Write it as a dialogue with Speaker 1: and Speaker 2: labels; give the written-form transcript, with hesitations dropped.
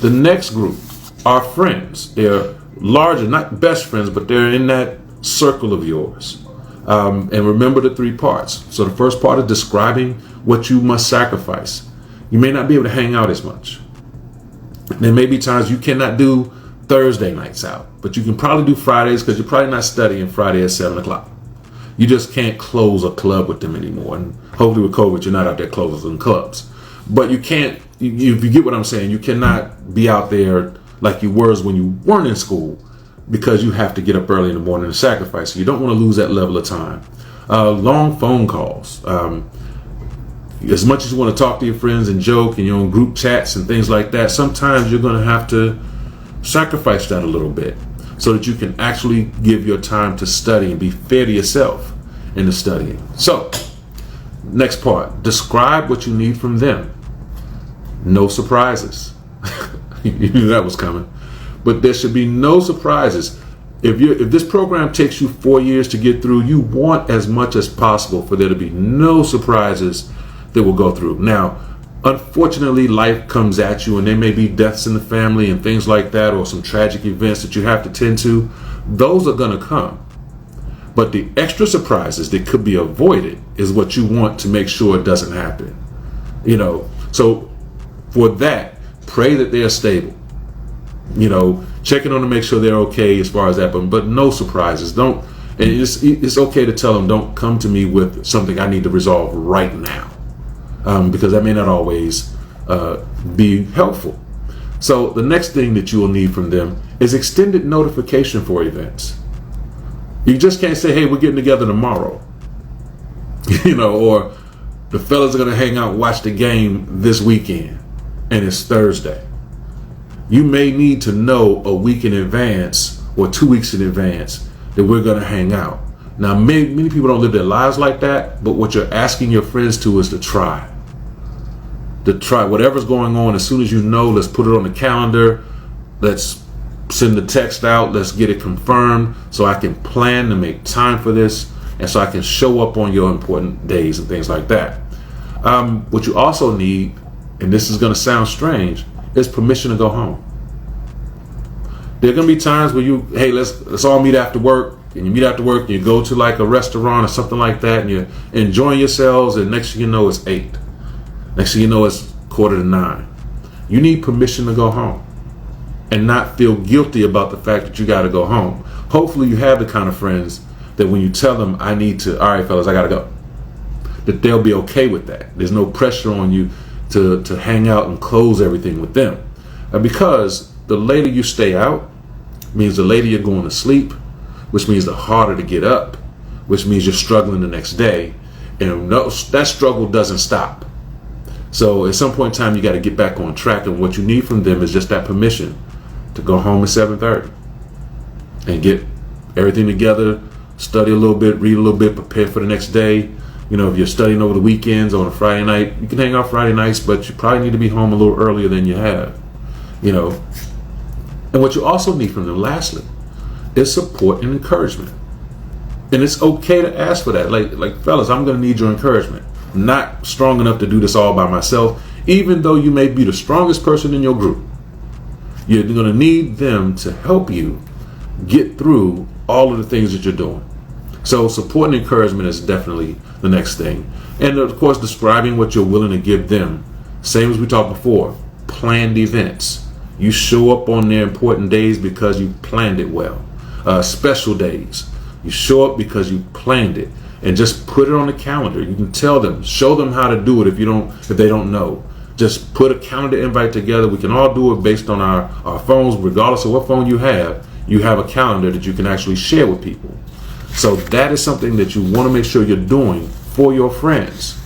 Speaker 1: The next group are friends. They're larger, not best friends, but they're in that circle of yours. And remember the three parts. So the first part is describing what you must sacrifice. You may not be able to hang out as much. There may be times you cannot do Thursday nights out, but you can probably do Fridays because you're probably not studying Friday at 7 o'clock. You just can't close a club with them anymore. And hopefully with COVID, you're not out there closing clubs. But you can't, if you get what I'm saying, you cannot be out there like you were when you weren't in school because you have to get up early in the morning and sacrifice. So you don't want to lose that level of time. Long phone calls. As much as you want to talk to your friends and joke and your own group chats and things like that, sometimes you're going to have to sacrifice that a little bit so that you can actually give your time to study and be fair to yourself in the studying. So, next part, describe what you need from them. No surprises. You knew that was coming. But there should be no surprises. If this program takes you 4 years to get through, you want as much as possible for there to be no surprises that will go through. Now, unfortunately, life comes at you and there may be deaths in the family and things like that, or some tragic events that you have to tend to. Those are going to come. But the extra surprises that could be avoided is what you want to make sure it doesn't happen. So for that, pray that they are stable. Checking on to make sure they're okay as far as that, but no surprises. And it's okay to tell them, don't come to me with something I need to resolve right now. Because that may not always be helpful. So the next thing that you will need from them is extended notification for events. You just can't say, hey, we're getting together tomorrow. Or the fellas are going to hang out and watch the game this weekend and it's Thursday. You may need to know a week in advance or 2 weeks in advance that we're going to hang out. Now, many people don't live their lives like that, but what you're asking your friends to is to try. To try whatever's going on. As soon as you know, let's put it on the calendar. Let's send the text out. Let's get it confirmed so I can plan to make time for this and so I can show up on your important days and things like that. What you also need, and this is going to sound strange, is permission to go home. There are going to be times where hey, let's all meet after work. And you meet after work and you go to like a restaurant or something like that and you're enjoying yourselves, and next thing you know it's 8. Next thing you know it's 8:45. You need permission to go home and not feel guilty about the fact that you got to go home. Hopefully you have the kind of friends that when you tell them, all right, fellas, I got to go, that they'll be okay with that. There's no pressure on you to hang out and close everything with them. Because the later you stay out means the later you're going to sleep, which means the harder to get up, which means you're struggling the next day. And that struggle doesn't stop. So at some point in time, you got to get back on track. And what you need from them is just that permission to go home at 7:30 and get everything together, study a little bit, read a little bit, prepare for the next day. If you're studying over the weekends on a Friday night, you can hang out Friday nights, but you probably need to be home a little earlier than you have. And what you also need from them, lastly, is support and encouragement. And it's okay to ask for that. Like fellas, I'm going to need your encouragement. I'm not strong enough to do this all by myself. Even though you may be the strongest person in your group, you're going to need them to help you get through all of the things that you're doing. So support and encouragement is definitely the next thing. And of course, describing what you're willing to give them. Same as we talked before, planned events. You show up on their important days because you planned it well. Special days. You show up because you planned it, and just put it on the calendar. You can tell them, show them how to do it if they don't know. Just put a calendar invite together. We can all do it based on our phones, regardless of what phone you have. You have a calendar that you can actually share with people. So that is something that you want to make sure you're doing for your friends.